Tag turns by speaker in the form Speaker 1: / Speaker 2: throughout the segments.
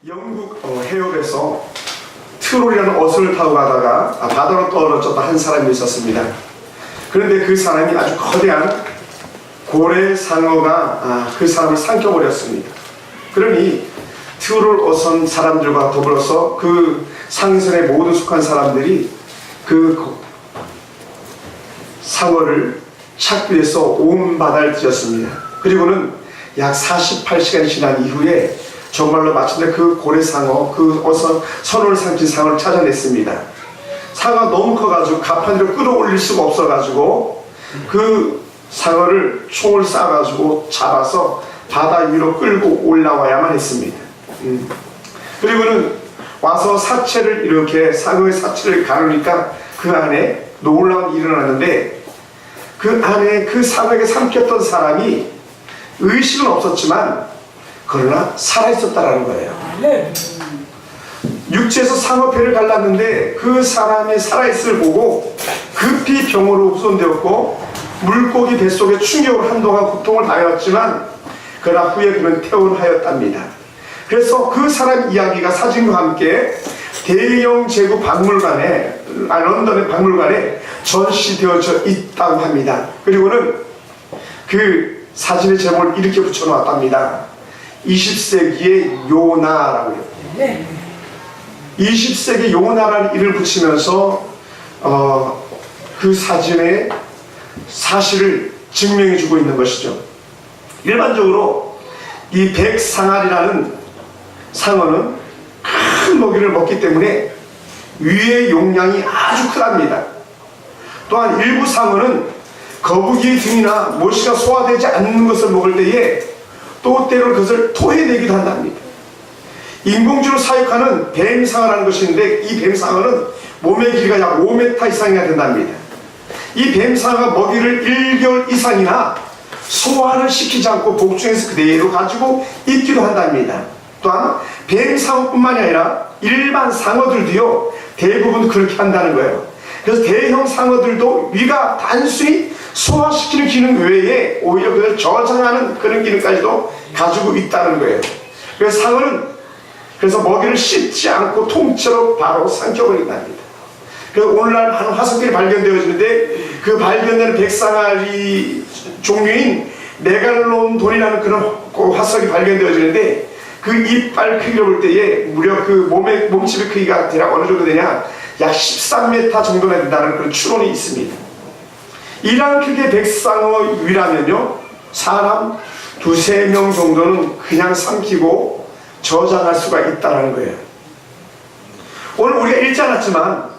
Speaker 1: 영국 해협에서 트롤이라는 어선을 타고 가다가 바다로 떨어졌던 한 사람이 있었습니다. 그런데 그 사람이 아주 거대한 고래 상어가 그 사람을 삼켜버렸습니다. 그러니 트롤 어선 사람들과 더불어서 그 상선에 모두 속한 사람들이 그 상어를 찾기 위해서 온 바다를 뛰었습니다. 그리고는 약 48시간이 지난 이후에 정말로 마침내 그 고래상어, 그 어선 선원을 삼킨 상어를 찾아냈습니다. 상어가 너무 커가지고 가판으로 끌어올릴 수가 없어가지고 그 상어를 총을 쏴가지고 잡아서 바다 위로 끌고 올라와야만 했습니다. 그리고는 와서 사체를 이렇게 상어의 사체를 가르니까 그 안에 놀라운 일이 일어났는데, 그 안에 그 상어에게 삼켰던 사람이 의식은 없었지만 그러나 살아있었다라는 거예요. 육지에서 상어뼈를 갈랐는데 그 사람이 살아있음을 보고 급히 병으로 후손되었고, 물고기 뱃속에 충격으로 한동안 고통을 당했지만 그러나 후에 그는 퇴원하였답니다. 그래서 그 사람 이야기가 사진과 함께 대형 제국 박물관에, 런던의 박물관에 전시되어져 있다고 합니다. 그리고는 그 사진의 제목을 이렇게 붙여놓았답니다. 20세기의 요나라고요. 20세기 요나라는 이름을 붙이면서 그 사진의 사실을 증명해주고 있는 것이죠. 일반적으로 이 백상아리라는 상어는 큰 먹이를 먹기 때문에 위의 용량이 아주 크답니다. 또한 일부 상어는 거북이 등이나 모시가 소화되지 않는 것을 먹을 때에 또 때로는 그것을 토해내기도 한답니다. 인공지로 사육하는 뱀상어라는 것이 있는데, 이 뱀상어는 몸의 길이가 약 5m 이상이나 된답니다. 이 뱀상어가 먹이를 1개월 이상이나 소화를 시키지 않고 복중에서 그대로 가지고 있기도 한답니다. 또한 뱀상어뿐만이 아니라 일반 상어들도요, 대부분 그렇게 한다는 거예요. 그래서 대형 상어들도 위가 단순히 소화시키는 기능 외에 오히려 그걸 저장하는 그런 기능까지도 가지고 있다는 거예요. 그래서 상어는 그래서 먹이를 씹지 않고 통째로 바로 삼켜버린답니다. 그래서 오늘날 많은 화석들이 발견되어지는데, 그 발견되는 백상아리 종류인 메갈론돈이라는 그런 화석이 발견되어지는데, 그 이빨 크기를 볼 때에 무려 그 몸집의 크기가 대략 어느 정도 되냐, 약 13m 정도나 된다는 그런 추론이 있습니다. 이러한 크기의 백상어 위라면요, 사람 2~3명 정도는 그냥 삼키고 저장할 수가 있다는 거예요. 오늘 우리가 읽지 않았지만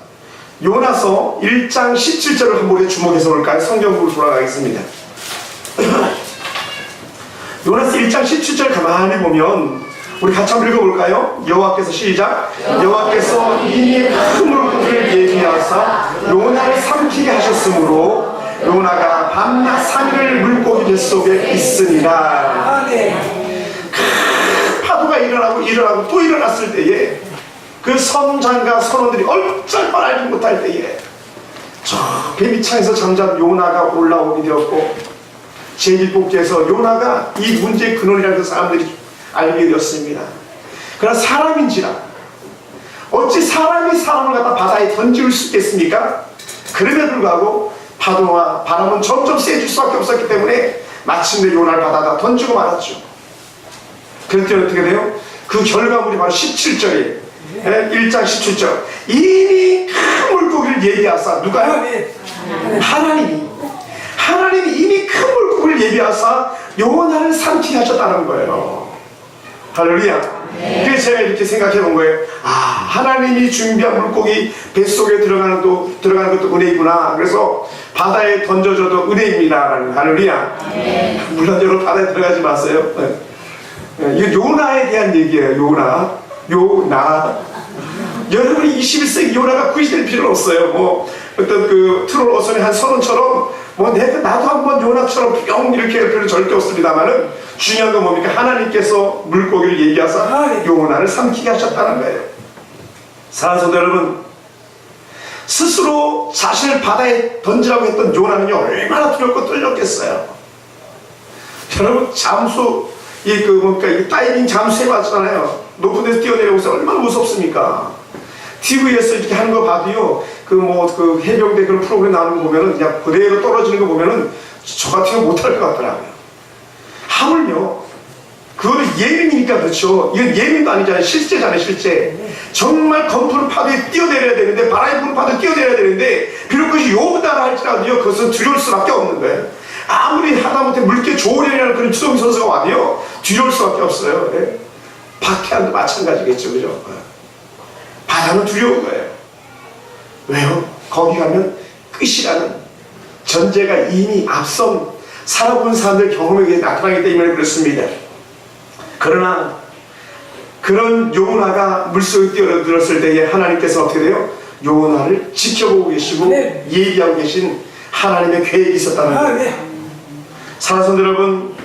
Speaker 1: 요나서 1장 17절을 한번 우리가 주목해서 볼까요? 성경으로 돌아가겠습니다. 요나서 1장 17절 가만히 보면 우리 같이 한번 읽어볼까요? 여호와께서 시작. 여호와께서 이미 큰 물고기를 예비하사 요나를 삼키게 하셨으므로 요나가 밤낮 3일을 물고기 뱃속에 있으니라. 파도가 일어나고 또 일어났을 때에 그 선장과 선원들이 얼쩔 알지 못할 때에 저 뱀이 창에서 잠잠 요나가 올라오게 되었고, 제1복기에서 요나가 이 문제의 근원이라는 사람들이 알게 되었습니다. 그러나 사람인지라 어찌 사람이 사람을 갖다 바다에 던질 수 있겠습니까? 그럼에도 불구하고 파도와 바람은 점점 세질 수밖에 없었기 때문에 마침내 요나를 바다에다 던지고 말았죠. 그랬더니 어떻게 돼요? 그 결과물이 바로 17절이에요. 1장 17절. 이미 큰 물고기를 예비하사, 누가요? 하나님이 이미 큰 물고기를 예비하사 요나를 삼키게 하셨다는 거예요. 할렐루야. 그래서 제가 이렇게 생각해 본 거예요. 하나님이 준비한 물고기 뱃속에 들어가는 것도 은혜이구나. 그래서 바다에 던져줘도 은혜입니다. 할렐루야. 물론 여러분 바다에 들어가지 마세요. 이거 요나에 대한 얘기예요. 요나. 여러분이 21세기 요나가 구시될 필요는 없어요. 뭐 어떤 그 트롤 어선의 한 선원처럼 나도 한번 요나처럼 뿅 이렇게 할 필요는 절대 없습니다만은, 중요한 건 뭡니까? 하나님께서 물고기를 예비하사 요나를 삼키게 하셨다는 거예요. 사랑하는 여러분, 스스로 자신을 바다에 던지라고 했던 요나는요, 얼마나 두렵고 떨렸겠어요. 여러분, 잠수, 이 다이빙 잠수 해봤잖아요. 높은 데서 뛰어내려오면서 얼마나 무섭습니까? TV에서 이렇게 하는 거 봐도요, 그 해병대 그런 프로그램 나오는 거 보면은 그냥 그대로 떨어지는 거 보면은 저 같은 거 못할 것 같더라고요. 하물며, 그거는 예민이니까 그렇죠. 이건 예민도 아니잖아요. 실제잖아요, 실제. 정말 검푸는 파도에 뛰어내려야 되는데, 바람이 부는 파도에 뛰어내려야 되는데, 비록 그것이 요구다라 할지라도요, 그것은 두려울 수밖에 없는 거예요. 아무리 하다못해 물개 조련이라는 그런 추동기 선수가 와도요, 두려울 수밖에 없어요. 예? 박해안도 마찬가지겠죠, 그죠? 바다는 두려운 거예요. 왜요? 거기 가면 끝이라는 전제가 이미 앞선 살아본 사람들 경험에 나타나기 때문에 그렇습니다. 그러나 그런 요나가 물속에 뛰어들었을 때에 하나님께서 어떻게 돼요? 요나를 지켜보고 계시고 예비하고 계신 하나님의 계획이 있었다는 거예요. 사랑하는 여러분,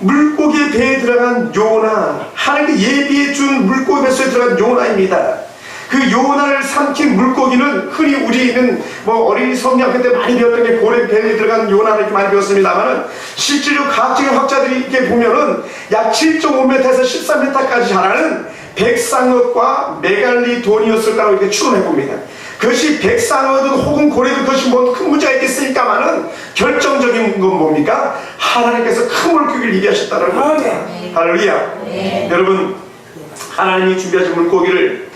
Speaker 1: 물고기 배에 들어간 요나, 하나님께 예비해 준 물고기 뱃속에 들어간 요나입니다. 그 요나를 삼킨 물고기는 흔히 우리는 어린이 성경학교 때 많이 배웠던 게 고래 배에 들어간 요나를 이렇게 많이 배웠습니다만은 실제로 과학적인 학자들이 이렇게 보면은 약 7.5m에서 13m까지 자라는 백상어과 메갈리돈이었을 거라고 이렇게 추론해 봅니다. 그것이 백상어든 혹은 고래든 그것이 뭐 큰 문제가 있겠습니까만은 결정적인 건 뭡니까? 하나님께서 큰 물고기를 예비하셨다는 겁니다. 할렐루야. 여러분, 하나님이 준비하신 물고기를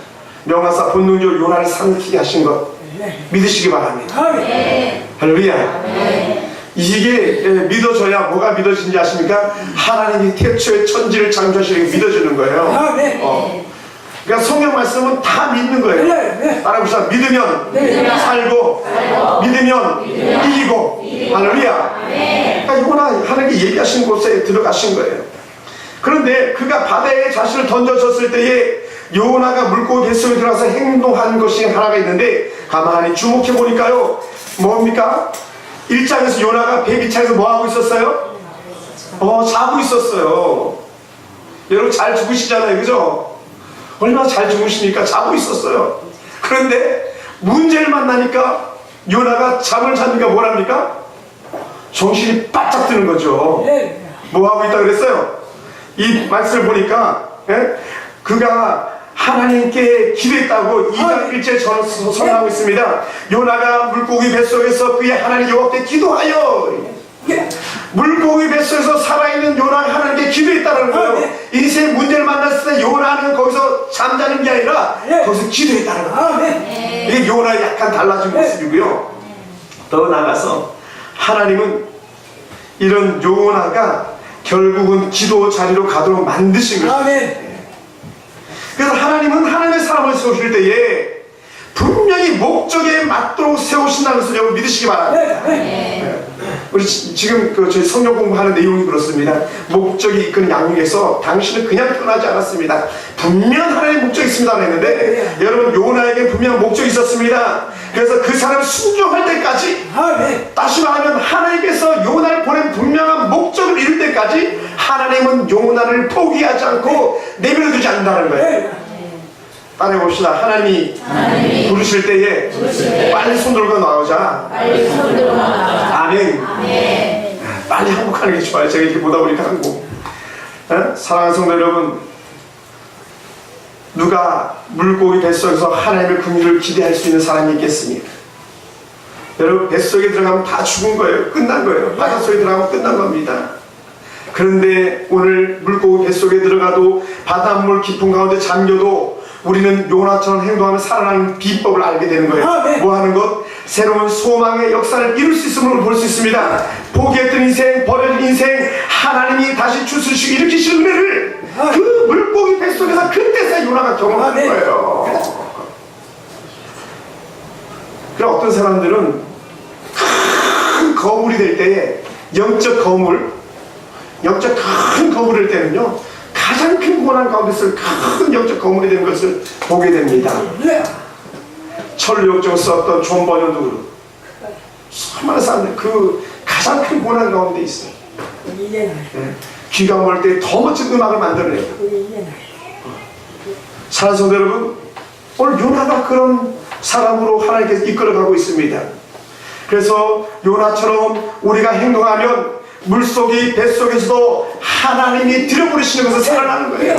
Speaker 1: 명하사 본능적으로 요나를 삼키게 하신 것 믿으시기 바랍니다. 할렐루야. 이게 믿어져야 뭐가 믿어지는지 아십니까? 하나님이 태초에 천지를 창조하시는 게 믿어지는 거예요. 그러니까 성경 말씀은 다 믿는 거예요. 따라합시다. 믿으면 살고 믿으면 이기고. 할렐루야. 그러니까 요나 하나님이 예비하신 곳에 들어가신 거예요. 그런데 그가 바다에 자신을 던져졌을 때에 요나가 물고기 뱃속에 들어가서 행동한 것이 하나가 있는데, 가만히 주목해 보니까요, 뭡니까? 1장에서 요나가 배 밑창에서 뭐 하고 있었어요? 자고 있었어요. 여러분 잘 주무시잖아요, 그죠? 얼마나 잘 주무시니까 자고 있었어요. 그런데 문제를 만나니까 요나가 잠을 자니까 뭐랍니까? 정신이 바짝 드는 거죠. 뭐 하고 있다 그랬어요? 이 말씀을 보니까 그가 하나님께 기도했다고 2장 1절 선언하고 있습니다. 요나가 물고기 뱃속에서 그의 하나님 여호와께 기도하여, 물고기 뱃속에서 살아있는 요나가 하나님께 기도했다는 거예요. 인생의 문제를 만났을 때 요나는 거기서 잠자는 게 아니라 거기서 기도했다는 거예요. 이게 요나의 약간 달라진 모습이고요. 더 나아가서 하나님은 이런 요나가 결국은 기도 자리로 가도록 만드신 것입니다. 그래서 하나님은 하나님의 사람을 세우실 때에 분명히 목적에 맞도록 세우신다는 것을 여러분 믿으시기 바랍니다. 우리 지금 저희 성경 공부하는 내용이 그렇습니다. 목적이 이끄는 양육에서 당신은 그냥 떠나지 않았습니다. 분명 하나님의 목적이 있습니다 했는데, 여러분 요나에게 분명 목적이 있었습니다. 그래서 그 사람을 순종할 때까지, 다시 말하면 하나님께서 요나를 보낸 분명한 목적을 이룰 때까지 하나님은 요나를 포기하지 않고 내버려두지 않는다는 거예요. 따라해 봅시다. 하나님이 부르실 때에 빨리 손 들고 나오자. 아멘. 빨리 항복하는 게 좋아요. 제가 이렇게 보다 보니까 항복. 사랑하는 성도 여러분, 누가 물고기 뱃속에서 하나님의 긍휼을 기대할 수 있는 사람이 있겠습니까? 여러분, 뱃속에 들어가면 다 죽은 거예요. 끝난 거예요. 바닷속에 들어가면 끝난 겁니다. 그런데 오늘 물고기 뱃속에 들어가도 바닷물 깊은 가운데 잠겨도 우리는 요나처럼 행동하며 살아나는 비법을 알게 되는 거예요. 뭐 하는 것? 새로운 소망의 역사를 이룰 수 있음을 볼 수 있습니다. 포기했던 인생, 버려진 인생, 하나님이 다시 주스시고 일으키실 은혜를 그 물고기 뱃속에서 그때서 요나가 경험하는 거예요. 그래, 어떤 사람들은 큰 거물이 될 때에, 영적 거물, 영적 큰 거물이 될 때는요, 가장 큰 고난 가운데서 큰 영적 거물이 되는 것을 보게 됩니다. 천루역정 썼던 존 버년도 그렇고, 수많은 사람들 그 가장 큰 고난 가운데 있어요. 귀가 멀 때 더 멋진 음악을 만들어내요. 사랑하는 성도 여러분, 오늘 요나가 그런 사람으로 하나님께서 이끌어가고 있습니다. 그래서 요나처럼 우리가 행동하면 물속이 뱃속에서도 하나님이 들여버리시는 것을 살아나는 거예요.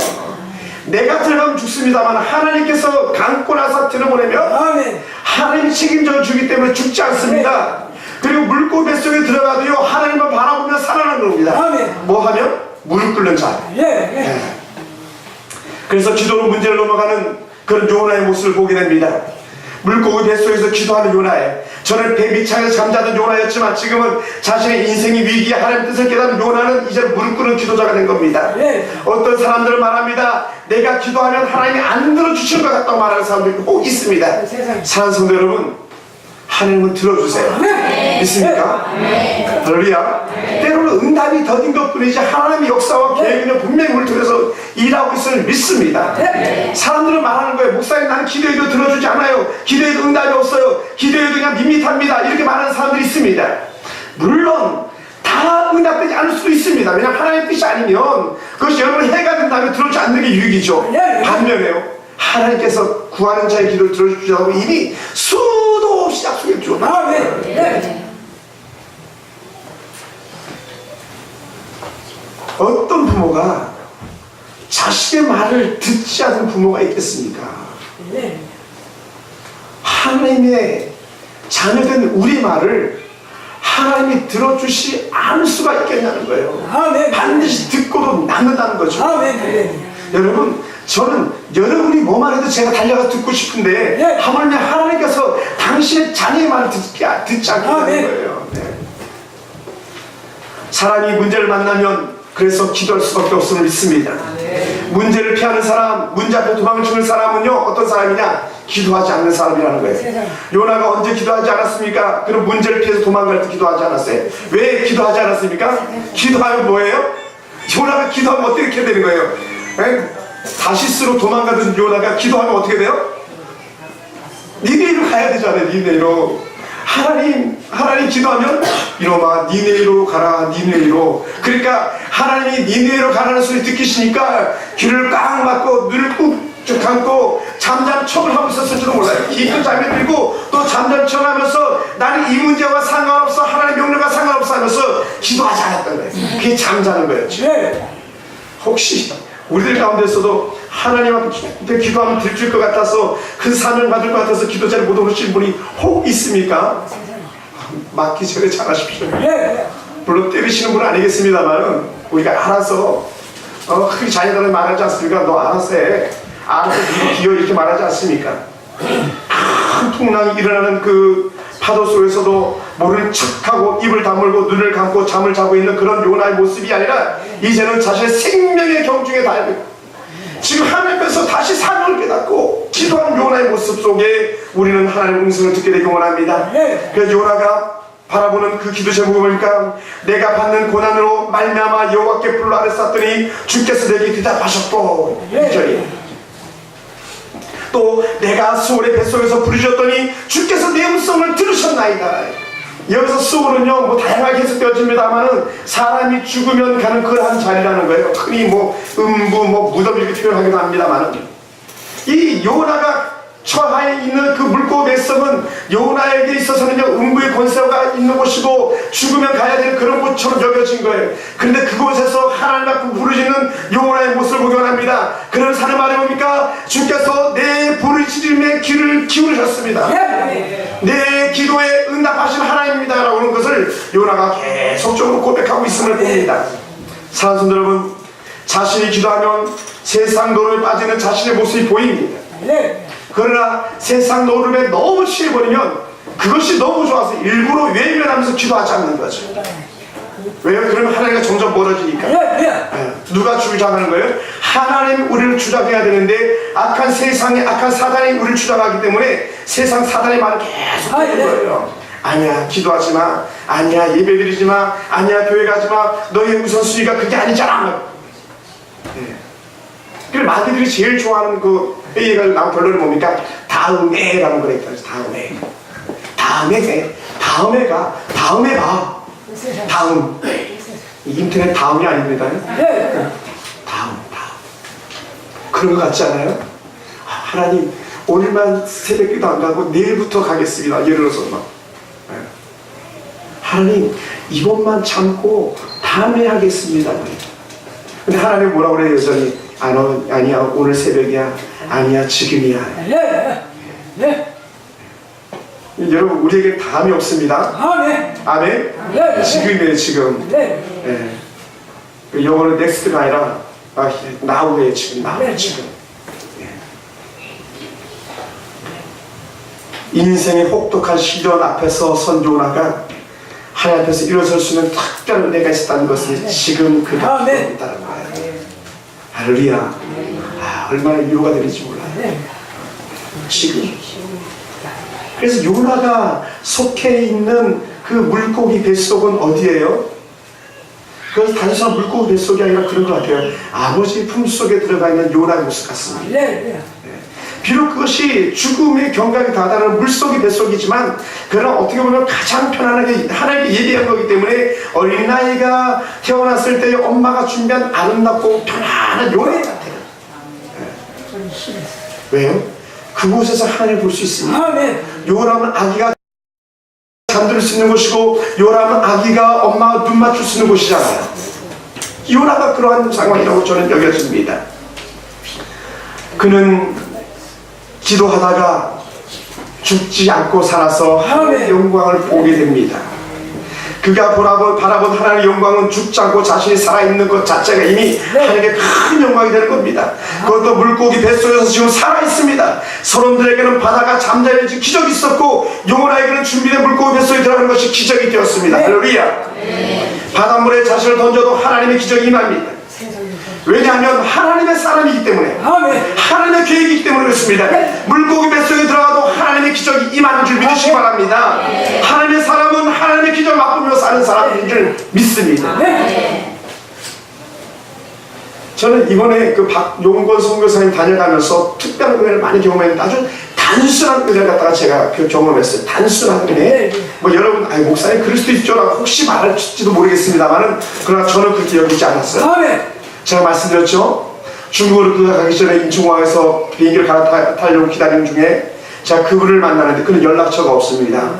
Speaker 1: 내가 들어가면 죽습니다만 하나님께서 감고 나서 들어보내면
Speaker 2: 아멘.
Speaker 1: 하나님이 책임져 주기 때문에 죽지 않습니다. 그리고 물고기 뱃속에 들어가도요 하나님만 바라보며 살아나는 겁니다.
Speaker 2: 아멘.
Speaker 1: 뭐 하면? 무릎 꿇는 자.
Speaker 2: 예.
Speaker 1: 그래서 기도로 문제를 넘어가는 그런 요나의 모습을 보게 됩니다. 물고기 뱃속에서 기도하는 요나에, 저는 배 밑창에서 잠자던 요나였지만 지금은 자신의 인생의 위기에 하나님 뜻을 깨달은 요나는 이제 무릎 꿇는 기도자가 된 겁니다. 어떤 사람들은 말합니다. 내가 기도하면 하나님이 안 들어주시는 것 같다고 말하는 사람들이 꼭 있습니다. 사랑하는 성도 여러분, 하나님은 들어주세요. 믿습니까? 할렐루야. 때로는 응답이 더딘 것뿐이지 하나님의 역사와 계획은 분명히 우리를 통해서 일하고 있음을 믿습니다. 사람들은 말하는 거예요. 목사님, 나는 기도해도 들어주지 않아요. 기도해도 응답이 없어요. 기도해도 그냥 밋밋합니다. 이렇게 말하는 사람들이 있습니다. 물론 다 응답되지 않을 수도 있습니다. 왜냐하면 하나님의 뜻이 아니면 그것이 여러분의 해가 된다면 들어주지 않는 게 유익이죠. 반면에요, 하나님께서 구하는 자의 기도를 들어주시라고 이미 수도 없이 약속해 주고, 어떤 부모가 자식의 말을 듣지 않는 부모가 있겠습니까? 하나님의 자녀된 우리 말을 하나님이 들어주시 않을 수가 있겠냐는 거예요. 반드시 듣고도 남는다는 거죠. 여러분, 저는 여러분이 뭐 말해도 제가 달려가서 듣고 싶은데 하물며 하나님께서 당신의 자녀의 말을 듣지 않게 되는 거예요. 사람이 문제를 만나면 그래서 기도할 수밖에 없음을 믿습니다. 문제를 피하는 사람, 문제 앞에 도망을 치는 사람은요 어떤 사람이냐? 기도하지 않는 사람이라는 거예요. 요나가 언제 기도하지 않았습니까? 그럼 문제를 피해서 도망갈 때 기도하지 않았어요. 왜 기도하지 않았습니까? 기도하면 뭐예요? 요나가 기도하면 어떻게 되는 거예요? 다시스로 도망가던 요나가 기도하면 어떻게 돼요? 니네이로 가야 되잖아요. 니네이로. 하나님 기도하면 이놈아 니네이로 가라, 니네이로. 그러니까 하나님이 니네이로 가라는 소리 듣기시니까 귀를 꽉 막고 눈을 꾹 감고 잠잠청을 하고 있었을지도 몰라요. 깊은 잠에 들고 또 잠잠청을 하면서 나는 이 문제와 상관없어, 하나님 명령과 상관없어 하면서 기도하지 않았던 거예요. 그게 잠자는 거였죠. 혹시 우리들 가운데서도 하나님한테 기도하면 들줄 것 같아서 큰 사명 받을 것 같아서 기도 잘 못 오르신 분이 혹 있습니까? 맞기 전에 잘하십시오. 물론 때리시는 분은 아니겠습니다만 우리가 알아서 크게 자녀들은 말하지 않습니까? 너 알아서 해. 알아서 기어 이렇게 말하지 않습니까? 큰 풍랑이 일어나는 그 파도 속에서도 모르는 척하고 입을 다물고 눈을 감고 잠을 자고 있는 그런 요나의 모습이 아니라 이제는 자신의 생명의 경중에 달려 지금 하나님께서 다시 사명을 깨닫고 기도하는 요나의 모습 속에 우리는 하나님의 음성을 듣게 되기 원합니다. 그래서 요나가 바라보는 그 기도 제목을 보니까 내가 받는 고난으로 말미암아 여호와께 불러 아뢰쌌더니 주께서 내게 대답하셨고, 2절이 또 내가 수월의 뱃속에서 부르셨더니 주께서 내 음성을 들으셨나이다. 여기서 수월은요 뭐 다양하게 해석되어집니다만은 사람이 죽으면 가는 그러한 자리라는 거예요. 흔히 뭐 음부 뭐 무덤 이렇게 표현하기도 합니다만은 이 요나가 처하에 있는 그 물고기 뱃속은 요나에게 있어서는요 음부의 권세가 있는 곳이고 죽으면 가야 되는 그런 곳처럼 여겨진 거예요. 그런데 그곳에서 하나님 앞에 부르짖는 요나의 모습을 보게 합니다. 그런 사람 말이 뭡니까? 주께서 내 부르짖음에 귀를 기울이셨습니다. 내 기도에 응답하신 하나님입니다 라고 하는 것을 요나가 계속적으로 고백하고 있음을 봅니다. 사랑하는 성도 여러분, 자신이 기도하면 세상 노름에 빠지는 자신의 모습이 보입니다. 그러나 세상 노름에 너무 취해버리면 그것이 너무 좋아서 일부러 외면하면서 기도하지 않는 거죠. 왜냐면 그러면 하나님과 점점 멀어지니까. 누가 주장하는 거예요? 하나님 우리를 주장해야 되는데 악한 세상에 악한 사단이 우리를 주장하기 때문에 세상 사단의 말을 계속 듣는 거예요. 아니야 기도하지 마, 아니야 예배드리지 마, 아니야 교회 가지 마, 너의 우선순위가 그게 아니잖아. 그래서 마귀들이 제일 좋아하는 그 얘기가 나온 결론이 뭡니까? 다음에 라는 걸 했다. 다음에 가. 다음. 인터넷 다음이 아닙니다. 다음. 그런 것 같지 않아요? 하나님 오늘만 새벽기도 안 가고 내일부터 가겠습니다. 예를 들어서 막. 하나님 이번만 참고 다음에 하겠습니다. 근데 하나님 뭐라고 그래요? 여전히 아니야 오늘 새벽이야, 아니야 지금이야.
Speaker 2: 네. 네.
Speaker 1: 여러분 우리에게 다함이 없습니다.
Speaker 2: 아멘.
Speaker 1: 아멘.
Speaker 2: 네.
Speaker 1: 지금이에요 지금.
Speaker 2: 네.
Speaker 1: 그 영어는 넥스트가 아니라 나우에 지금 나우
Speaker 2: 네.
Speaker 1: 지금. 인생의 혹독한 시련 앞에서 선조나가 하나님 앞에서 일어설 수 있는 특별한 은혜가 있었다는 것은 지금 그 답변이다는 거예요. 할렐루야. 얼마나 위로가 되는지 몰라요. 지금. 그래서 요나가 속해 있는 그 물고기 뱃속은 어디예요? 그것은 단순한 물고기 뱃속이 아니라 그런 것 같아요. 아버지 품속에 들어가 있는 요나의 모습 같습니다. 비록 그것이 죽음의 경각에 다다른 물속의 뱃속이지만 그러나 어떻게 보면 가장 편안하게 하나님께 예비한 거기 때문에 어린 나이가 태어났을 때 엄마가 준비한 아름답고 편안한 요나 같아요. 왜요? 그곳에서 하나님을 볼 수 있습니다. 요나는 아기가 잠들 수 있는 곳이고 요나는 아기가 엄마가 눈 맞출 수 있는 곳이잖아요. 요나가 그러한 상황이라고 저는 여겨집니다. 그는 기도하다가 죽지 않고 살아서 하나님의 영광을 보게 됩니다. 그가 바라본 하나님의 영광은 죽지 않고 자신이 살아있는 것 자체가 이미 하나님께 큰 영광이 되는 겁니다. 그것도 물고기 뱃속에서 지금 살아있습니다. 사람들에게는 바다가 잠자리지 기적이 있었고 영혼에게는 준비된 물고기 뱃속에 들어가는 것이 기적이 되었습니다. 할렐루야. 바닷물에 자신을 던져도 하나님의 기적이 임합니다. 왜냐하면 하나님의 사람이기 때문에 하나님의 계획이기 때문에 그렇습니다. 물고기 뱃속에 들어가도 하나님의 기적이 임하는 줄 믿으시기 바랍니다. 하나님의 사람은 하나님의 기적을 맛보며 사는 사람인 줄 믿습니다. 저는 이번에 그 박용권 선교사님 다녀가면서 특별한 은혜를 많이 경험했는데 아주 단순한 은혜를 갖다가 제가 경험했어요. 단순한 은혜. 뭐 여러분 목사님 그럴 수도 있죠라고 혹시 말할지도 모르겠습니다만은 그러나 저는 그렇게 여기지 않았어요. 제가 말씀드렸죠. 중국으로 그가 가기 전에 인천공항에서 비행기를 갈아타려고 기다리는 중에 제가 그분을 만나는데 그는 연락처가 없습니다.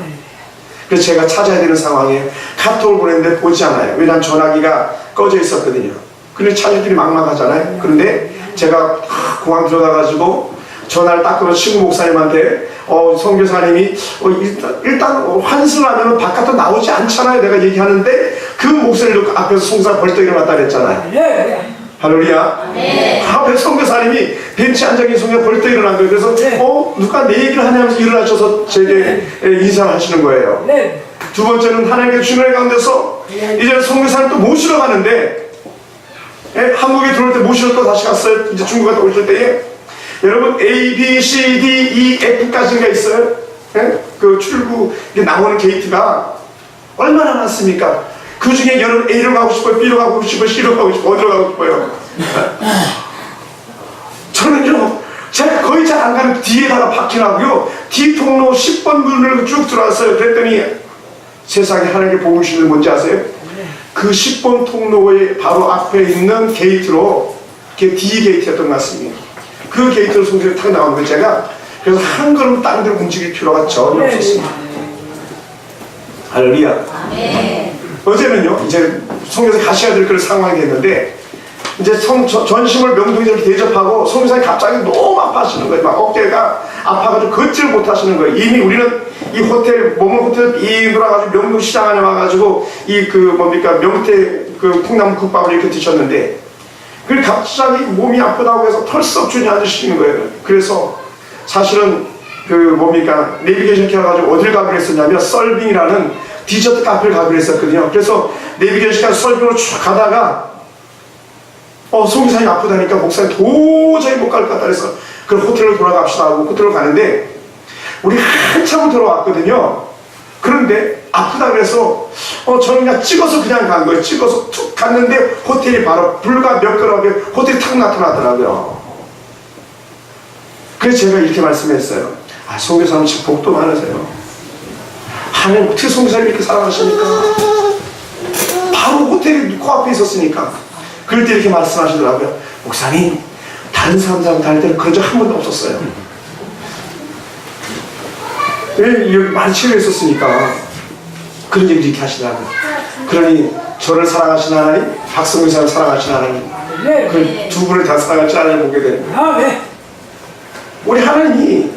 Speaker 1: 그래서 제가 찾아야 되는 상황에 카톡을 보냈는데 보지 않아요. 왜냐하면 전화기가 꺼져 있었거든요. 근데 찾을길이 막막하잖아요. 그런데 제가 공항 들어가가지고 전화를 딱 끊어 친구 목사님한테 선교사님이 일단 환승을 하면 바깥으로 나오지 않잖아요. 내가 얘기하는데 그 목소리를 앞에서 송사 벌떡 일어났다 그랬잖아요. 할렐루야. 앞에 선교사님이 벤치에 앉아계신 순간 벌떡 일어난 거예요. 그래서 누가 내 얘기를 하냐면서 일어나셔서 제게 인사를 하시는 거예요. 두 번째는 하나님께 주님의 가운데서 이제 선교사님 또 모시러 가는데 한국에 들어올 때 모시러 또 다시 갔어요. 이제 중국에 또 오실 때에 여러분 A, B, C, D, E, F까지가 있어요. 그 출구 나오는 게이트가 얼마나 많습니까? 그 중에 여러분 A로 가고 싶어요, B로 가고 싶어요, C로 가고 싶어요, 어디로 가고 싶어요? 저는요, 제가 거의 잘 안 가는 D에다가 파킹하고요, D 통로 10번 문을 쭉 들어왔어요. 그랬더니 세상에 하나님께 보고 싶은 뭔지 아세요? 그 10번 통로의 바로 앞에 있는 게이트로, 그게 D 게이트였던 것 같습니다. 그 게이트로 송수를 탁 나오는 거예요. 제가 그래서 한 걸음 다른 데로 움직일 필요가 전혀 없었습니다. 할렐루야. 어제는요, 이제 성교사 가셔야 될 그런 상황이 됐는데, 이제 전심을 명동에 이렇게 대접하고, 성교사님 갑자기 너무 아파하시는 거예요. 막 어깨가 아파가지고 걷지를 못하시는 거예요. 이미 우리는 이 호텔, 몸을 호텔 이 돌아가지고 명동시장 안에 와가지고, 명태 그 콩나물 국밥을 이렇게 드셨는데, 그 갑자기 몸이 아프다고 해서 털썩 주저앉으시는 거예요. 그래서 사실은 내비게이션 켜가지고 어딜 가기로 했었냐면, 썰빙이라는 디저트 카페를 가기로 했었거든요. 그래서 내비게이션 설명으로 쭉 가다가 송기사님이 아프다니까 목사님 도저히 못 갈 것 같다 그래서 그럼 호텔로 돌아갑시다 하고 호텔로 가는데 우리 한참을 돌아왔거든요. 그런데 아프다 그래서 저는 그냥 찍어서 그냥 간 거예요. 찍어서 툭 갔는데 호텔이 바로 불과 몇 걸음에 호텔이 탁 나타나더라고요. 그래서 제가 이렇게 말씀했어요. 송교사님 참 복도 많으세요. 하나님 어떻게 송교사님 이렇게 사랑하십니까? 바로 호텔이 코앞에 있었으니까. 그럴 때 이렇게 말씀하시더라고요. 목사님, 다른 사람 다닐 때는 그런 적 한 번도 없었어요. 왜 여기 많이 치료했었으니까. 그런 얘기를 이렇게 하시더라고요. 그러니 저를 사랑하시는 하나님, 박성규 사람 사랑하시는 하나님,
Speaker 2: 네.
Speaker 1: 그 두 분을 다 사랑할지 하나님 보게 됩니다.
Speaker 2: 아멘.
Speaker 1: 우리 하나님이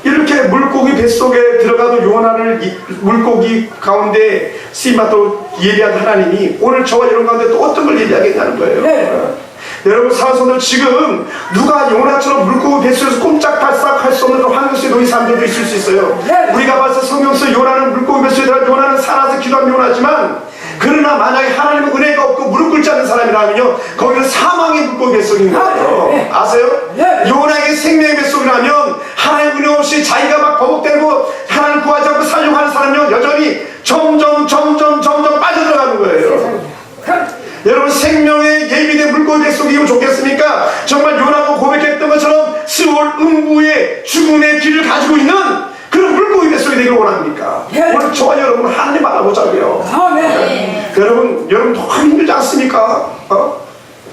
Speaker 1: 이렇게 물고기 뱃속에 들어가도 요나를 물고기 가운데 쓰임받도록 예비한 하나님이 오늘 저와 여러분 가운데 또 어떤 걸 예비하겠냐는 거예요.
Speaker 2: 네.
Speaker 1: 여러분 사랑성들, 지금 누가 요나처럼 물고기 뱃속에서 꼼짝달싹 할 수 없는 그런 환경 속에 놓인 사람들도 있을 수 있어요.
Speaker 2: 네.
Speaker 1: 우리가 봐서 성경 속 요나는 물고기 뱃속에 들어간 요나는 살아서 기도한 요나지만, 그러나 만약에 하나님의 은혜가 없고 무릎 꿇지 않는 사람이라면요, 거기는 사망의 물고기 뱃속인 거예요.
Speaker 2: 네.
Speaker 1: 아세요?
Speaker 2: 네.
Speaker 1: 요나에게 생명의 뱃속이라면 하나님의 은혜 없이 자기가 막 버벅대고 하나님 구하지 않고 살려고 하는 사람은요, 여전히 점점 빠져들어가는 거예요. 여러분, 생명의 예비된 물고기 뱃속이면 좋겠습니까? 정말 요나가 고백했던 것처럼 스올 음부의 죽음의 길을 가지고 있는 그런 물고기 뱃속이 되길 원합니까?
Speaker 2: 네.
Speaker 1: 오늘 저와 여러분은 하나님 알아보자고요.
Speaker 2: 아멘.
Speaker 1: 여러분 너무 힘들지 않습니까?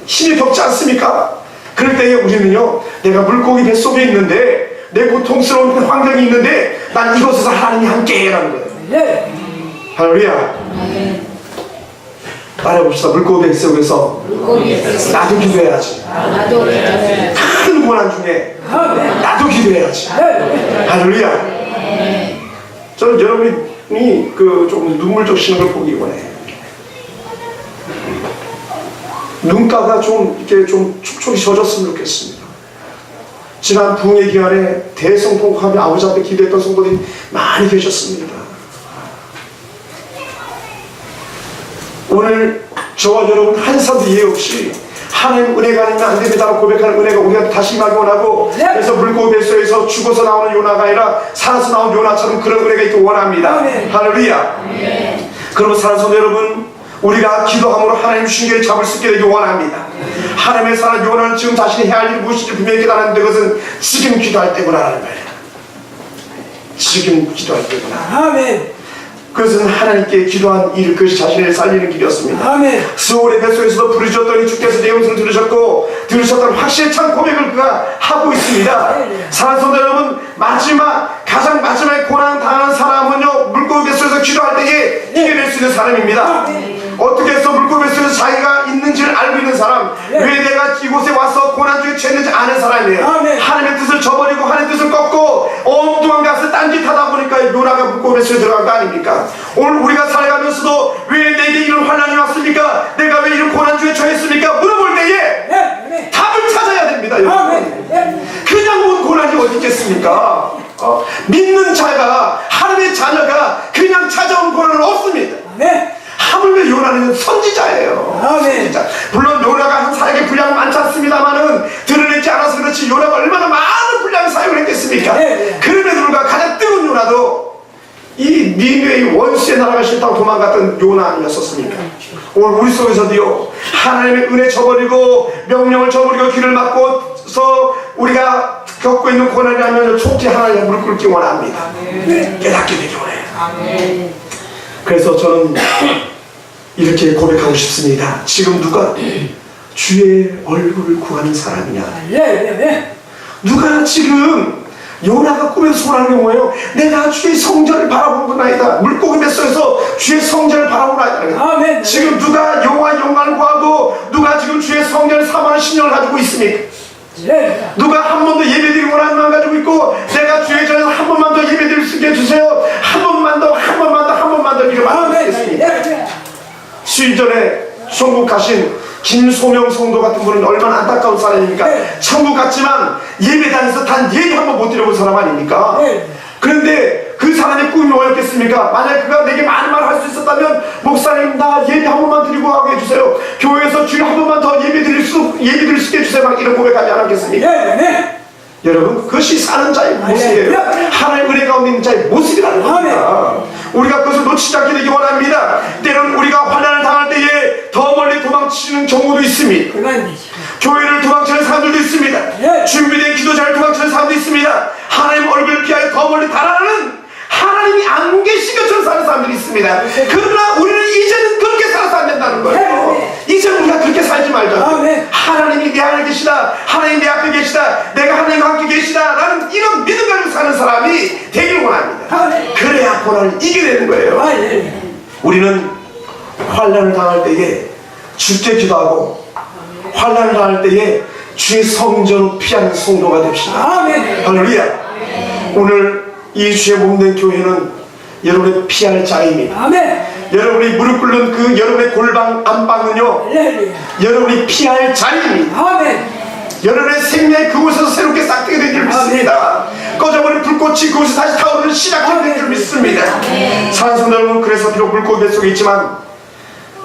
Speaker 1: 힘이 겹지 않습니까? 그럴 때에 우리는요, 내가 물고기 뱃속에 있는데, 내 고통스러운 환경이 있는데, 난 이곳에서 하나님이 함께해라는 거예요.
Speaker 2: 네.
Speaker 1: 할렐루야. 말해봅시다. 물고기 뱃속에서 나도 기도해야지.
Speaker 3: 나도 기도해.
Speaker 1: 큰 고난 중에
Speaker 2: 아멘.
Speaker 1: 나도 기도해야지.
Speaker 2: 네.
Speaker 1: 할렐루야. 저는 여러분이 그 좀 눈물 적시는 걸 보기 원해. 눈가가 좀 이렇게 좀 촉촉이 젖었으면 좋겠습니다. 지난 부흥의 기간에 대성통곡하며 아버지 앞에 기도했던 성도들이 많이 계셨습니다. 오늘 저와 여러분 한 사람도 이해 없이 하나님 은혜가 아니면 안 됩니다라고 고백하는 은혜가 우리가 다시 임하기 원하고, 그래서 물고기 뱃속에서 죽어서 나오는 요나가 아니라 살아서 나온 요나처럼 그런 은혜가 있길 원합니다. 할렐루야. 그러면 사랑하는 성도 여러분, 우리가 기도함으로 하나님 신경을 잡을 수 있게 되길 원합니다. 하나님의 사랑 요나는 지금 자신이 해야 할 일이 무엇인지 분명히 깨달았는데, 그것은 지금 기도할 때구나라는 거예요. 지금 기도할 때구나.
Speaker 2: 아멘.
Speaker 1: 그것은 하나님께 기도한 일, 그것이 자신을 살리는 길이었습니다.
Speaker 2: 아멘.
Speaker 1: 스올의 뱃속에서도 부르짖었더니 주께서 내 음성을 들으셨다는 확실히 참 고백을 그가 하고 있습니다. 사랑하는 성도 여러분, 가장 마지막에 고난 당한 사람은요, 물고기 뱃속에서 기도할 때에 이겨낼 수 있는 사람입니다. 어떻게 해서 물고기 뱃속에서 자기가 있는지를 알고 있는 사람, 왜 내가 이곳에 와서 고난 중에 죄는지 아는 사람이에요. 하나님의 뜻을 저버리고 하나님의 뜻을 꺾고 엉뚱한 것을 딴짓하다 보니까 요나가 물고기 뱃속에 들어간 거 아닙니까? 오늘 우리가 살아가면서도 왜 내게 이런 환난이 왔습니까? 내가 왜 이런 고난 중에 처했습니까? 물어볼 때에 답을 찾아야 됩니다. 여러분. 그냥 온 고난이 어디 있겠습니까? 믿는 자가, 하나님의 자녀가 그냥 찾아온 고난은 없습니다. 하물며 요나는 선지자예요. 선지자. 물론 요나가 한 사역의 분량은 많지 않습니다만은 드러내지 않아서 그렇지, 요나가 얼마나 많은 분량의 사역을 했겠습니까? 그럼에도 불구하고 가장 뜨거운 요나도 이 니느웨의 원수의 나라가 싫다고 도망갔던 요나 아니었었습니까? 오늘 우리 속에서도요, 하나님의 은혜 저버리고 명령을 저버리고 귀를 막고서 우리가 겪고 있는 고난이라면 촉지 하나님의 무릎 꿇기 원합니다. 깨닫게 되기 원해요. 그래서 저는 이렇게 고백하고 싶습니다. 지금 누가 주의 얼굴을 구하는 사람이냐? 누가 지금 요나가 꿈에서 소원하는 게 뭐예요? 내가 주의 성전을 바라보구나이다. 물고기 뱃속에서 주의 성전을 바라보구나이다. 지금 누가 여호와 영광을 구하고 누가 지금 주의 성전을 사모하는 신령을 가지고 있습니까? 누가 한 번 더 예배드리고 원하는 마음 가지고 있고, 내가 주의 전에서 한 번만 더 예배드릴 수 있게 해주세요, 한 번만 더 이렇게 말씀드리겠습니다. 수일 전에 천국 가신 김소명 성도 같은 분은 얼마나 안타까운 사람입니까? 천국 갔지만 예배당에서 단 예배 한 번 못 드려본 사람 아닙니까? 그런데 그 사람의 꿈이 뭐였겠습니까? 만약 그가 내게 많은 말을 할 수 있었다면, 목사님 나 예배 한 번만 드리고 가게 해주세요, 교회에서 주일 한 번만 더 예배드릴 수 있게 해주세요, 막 이런 고백하지 않았겠습니까? 여러분, 그것이 사는 자의 모습이에요. 하나님의 은혜 가운데 있는 자의 모습이라는 겁니다. 우리가 그것을 놓치지 않게 되기 원합니다. 때로는 우리가 환난을 당할 때에 더 멀리 도망치는 경우도 있습니다. 교회를 도망치는 사람들도 있습니다. 준비된 기도자를 도망치는 사람도 있습니다. 하나님 얼굴을 피하여 더 멀리 달아나는, 하나님이 안 계신 것처럼 사는 사람들이 있습니다. 그러나 우리는 이제는 그렇게 살아서 안 된다는 거예요. 이제 우리가 그렇게 살지 말자. 하나님이 내 안에 계시다, 하나님이 내 앞에 계시다, 내가 하나님과 함께 계시다 라는 이런 믿음 가지고 사는 사람이 되길 원합니다. 그래야 고난을 이겨내는 거예요. 우리는 환난을 당할 때에 주께 기도하고 환난을 당할 때에 주의 성전을 피하는 성도가 됩시다.
Speaker 2: 아멘.
Speaker 1: 할렐루야. 오늘 이 주의 몸된 교회는 여러분의 피할 자리입니다.
Speaker 2: 아멘.
Speaker 1: 여러분이 무릎 꿇는 그 여러분의 골방 안방은요,
Speaker 2: 할렐루야.
Speaker 1: 여러분이 피할 자리입니다.
Speaker 2: 아멘.
Speaker 1: 여러분의 생명이 그곳에서 새롭게 싹트게 된 줄 믿습니다. 꺼져버린 불꽃이 그곳에서 다시 타오르는 시작이 된 줄 믿습니다. 사랑하는 성도 여러분, 그래서 비록 물고기 뱃속에 있지만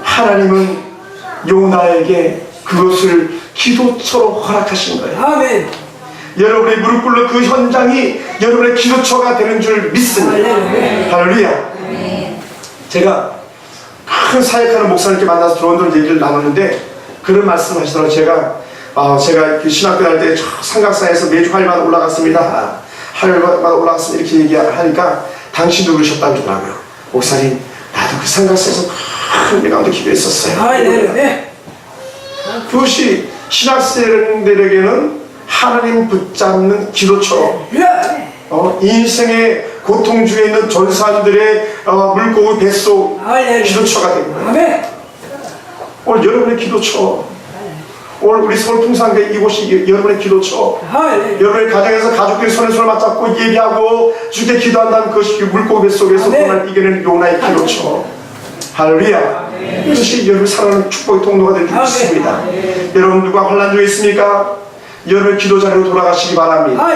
Speaker 1: 하나님은 요나에게 그것을 기도처로 허락하신 거예요.
Speaker 2: 아멘.
Speaker 1: 여러분의 무릎 꿇는 그 현장이 여러분의 기도처가 되는 줄 믿습니다. 할렐루야. 제가 큰 사역하는 목사님께 만나서 들어온다는 얘기를 나눴는데 그런 말씀 하시더라고요. 제가 그 신학교 다닐 때 삼각산에서 매주 화요일마다 올라갔습니다. 화요일마다 올라갔습니다. 이렇게 얘기하니까 당신도 그러셨다고 그러더라고요. 목사님, 나도 그 삼각산에서 큰 은혜 가운데 기도했었어요.
Speaker 2: 할렐루야.
Speaker 1: 그것이 신학생들에게는 하나님 붙잡는 기도처럼 인생의 고통 중에 있는 전사들의 물고기 뱃속 기도처가 됩니다.
Speaker 2: 아멘.
Speaker 1: 오늘 여러분의 기도처, 오늘 우리 서울 풍산교회 이곳이 여러분의 기도처, 여러분의 가정에서 가족들이 손에 손을 맞잡고 예배하고 주께 기도한다는 그것이 물고기 뱃속에서 고난을 이겨내는 요나의 기도처. 할렐루야. 이것이 여러분 살아가는 축복의 통로가 될 줄 믿습니다. 여러분 누가 환난 중에 있습니까? 여러분 기도 자리로 돌아가시기 바랍니다.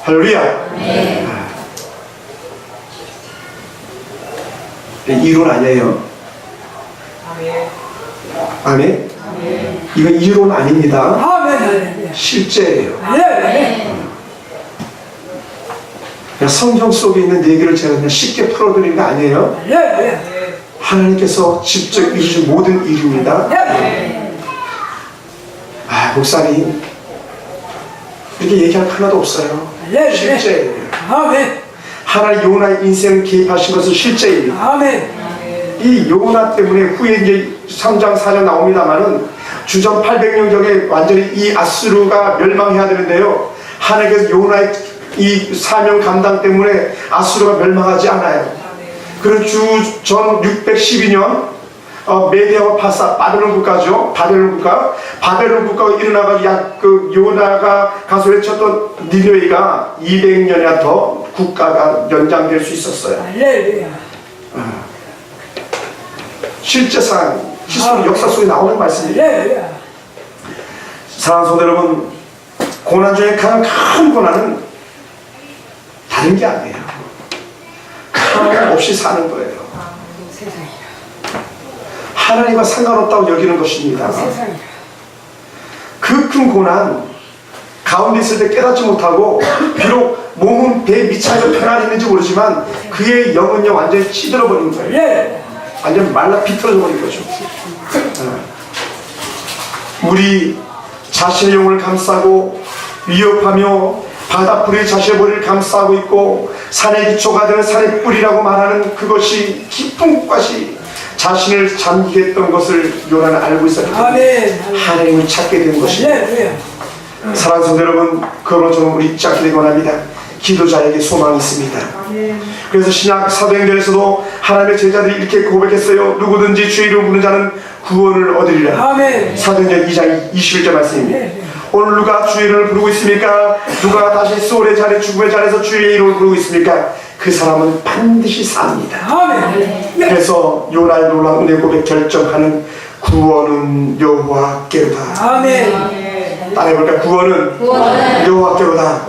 Speaker 1: 할렐루야. 이론 아니에요. 아멘. 이건 이론 아닙니다. 실제예요. 그냥 성경 속에 있는 얘기를 제가 그냥 쉽게 풀어드리는 거 아니에요. 하나님께서 직접 이루신 모든 일입니다. 목사님, 이렇게 얘기할 하나도 없어요. 실제예요. 하나님 요나의 인생을 개입하신 것은 실제입니다. 이 요나 때문에 후에 이제 3장 4장 나옵니다만은 주전 800년 전에 완전히 이 아수르가 멸망해야 되는데요. 하나님께서 요나의 이 사명 감당 때문에 아수르가 멸망하지 않아요. 그리고 주전 612년 메디아와 파사 바벨론 국가죠. 바벨론 국가가 일어나가지고 그 요나가 가서 외쳤던 니느웨가 200년이나 더 국가가 연장될 수 있었어요. 실제 사안, 히스토리 역사 속에 나오는 말씀입니다. 사랑하는 성도 여러분, 고난 중에 가장 큰 고난은 다른 게 아니에요. 하나님 없이 사는 거예요. 하나님과 상관없다고 여기는 것입니다. 그 큰 고난 가운데 있을 때 깨닫지 못하고 비록 몸은 배에 미쳐서 편안히 있는지 모르지만 그의 영은요 완전히 찌들어버린 거예요. 완전 말라 비틀어져 버린 거죠. 물이 자신의 영혼을 감싸고 위협하며 바닷불이 자신의 머리를 감싸고 있고 산의 기초가 되는 산의 뿌리라고 말하는 그것이 깊은 곳이 자신을 잠기게 했던 것을 요나는 알고 있었기 때문에 하나님을 찾게 된 것입니다. 사랑하는 성도 여러분, 그러므로 저는 우리 잊지 않게 되기 원합니다. 기도자에게 소망이 있습니다. 그래서 신약 사도행전에서도 하나님의 제자들이 이렇게 고백했어요. 누구든지 주의 이름을 부르는 자는 구원을 얻으리라. 사도행전 2장 21절 말씀입니다. 오늘 누가 주의 이름을 부르고 있습니까? 누가 다시 소울의 자리, 죽음의 자리에서 주의 이름을 부르고 있습니까? 그 사람은 반드시 삽니다. 그래서 요나의 놀라운 은혜 고백 결정하는 구원은 여호와께로다. 따라해볼까요? 구원은 여호와께로다.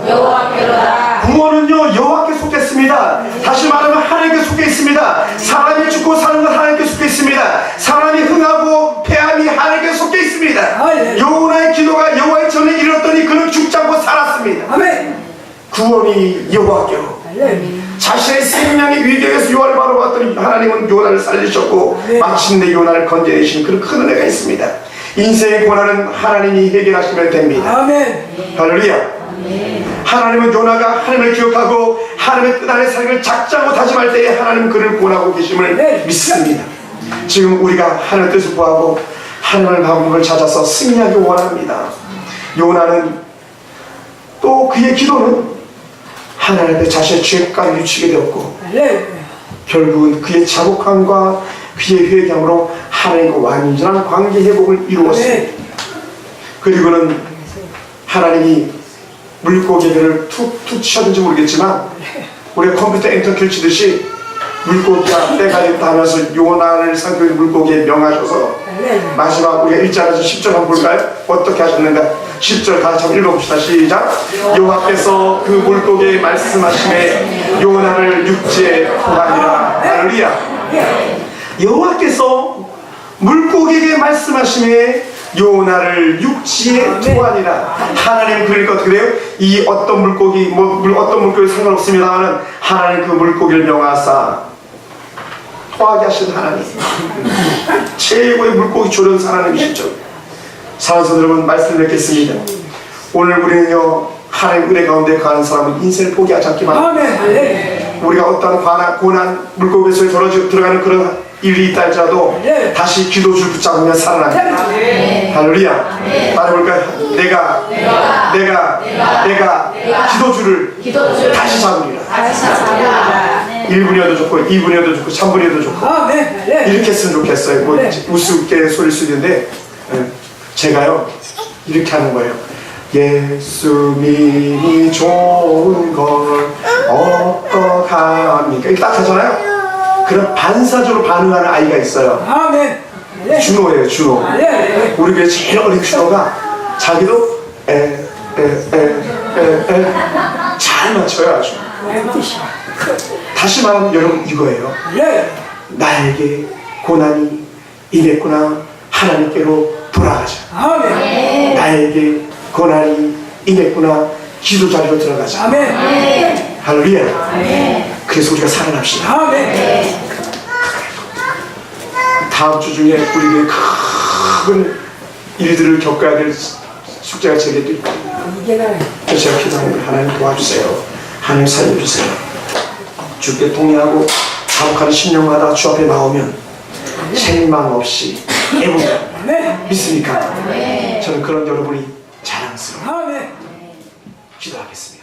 Speaker 1: 구원은요 여호와께 속했습니다. 다시 말하면 하나님께 속해 있습니다. 사람이 죽고 사는 건 하나님께 속해 있습니다. 사람이 흥하고 패함이 하나님께 속해 있습니다. 요나의 기도가 여호와의 전에 이르렀더니 그는 죽지 않고 살았습니다. 구원이 여호와께로. 자신의 생명의 위기에서 요나를 바라봤더니 하나님은 요나를 살리셨고 마침내 요나를 건져내신 그런 큰 은혜가 있습니다. 인생의 고난은 하나님이 해결하시면 됩니다. 할렐루야. 하나님은 요나가 하나님을 기억하고 하나님의 뜻 안에 살기를 작정하고 다짐할 때에 하나님은 그를 구원하고 계심을 믿습니다. 지금 우리가 하나님의 뜻을 구하고 하나님의 방법을 찾아서 승리하기 원합니다. 요나는 또 그의 기도는 하나님 앞에 자신의 죄가를 유치게 되었고 결국은 그의 자복함과 그의 회개함으로 하나님과 완전한 관계 회복을 이루었습니다. 그리고는 하나님이 물고기를 툭툭 치셨는지 모르겠지만 우리가 컴퓨터 엔터키를 치듯이 물고기가 때가 있다 하면서 요나를 상대로 물고기에 명하셔서 마지막 우리가 1절에서 10절 한번 볼까요? 어떻게 하셨는가? 10절 같이 한번 읽어봅시다. 시작. 여호와께서 그 물고기에 말씀하시매 요나를 육지에 토하니라. 할렐루야. 여호와께서 물고기에게 말씀하시매 요나를 육지에 토하니라. 하나님 그러니까 어떻게 돼요? 이 어떤 물고기 어떤 물고기 상관없습니다만 하나님 그 물고기를 명하사 토하게 하신 하나님, 최고의 물고기 조련사 하나님이시죠. 사랑하는 성도 여러분, 말씀을 맺겠습니다. 오늘 우리는요 하나님 은혜 가운데 가는 사람은 인생을 포기하지 않기만 합니다. 우리가 어떤 고난 물고기 속에 들어가는 그런 일이 있다 할지라도 다시 기도줄 붙잡으면 살아납니다. 할렐루야. 말해볼까요? 내가 기도줄을 다시 잡으리라. 1분이어도 좋고 2분이어도 좋고 3분이어도 좋고 이렇게 했으면 좋겠어요. 뭐 우습게 소리일 수 있는데 제가요 이렇게 하는 거예요. 예수 믿니 좋은 걸 어떡합니까? 이렇게 딱 하잖아요. 그런 반사적으로 반응하는 아이가 있어요. 준호예요, 준호. 우리 교회 제일 어린 준호가 자기도 잘 맞춰요, 아주. 다시 말하면 여러분 이거예요. 나에게 고난이 임했구나. 하나님께로 돌아가자. 나에게 고난이 임했구나. 기도 자리로 들어가자. 할렐루야. 그래서 우리가 살아납시다. 다음 주 중에 우리에게 큰 일들을 겪어야 될 숙제가 제게도 있고, 그래서 제가 기도합니다. 하나님 도와주세요. 하나님 살려주세요. 주께 동의하고 자복하는 심령마다 주 앞에 나오면 생망 없이 애복합니다. 믿습니까? 저는 그런 여러분이 자랑스러워요. 기도하겠습니다.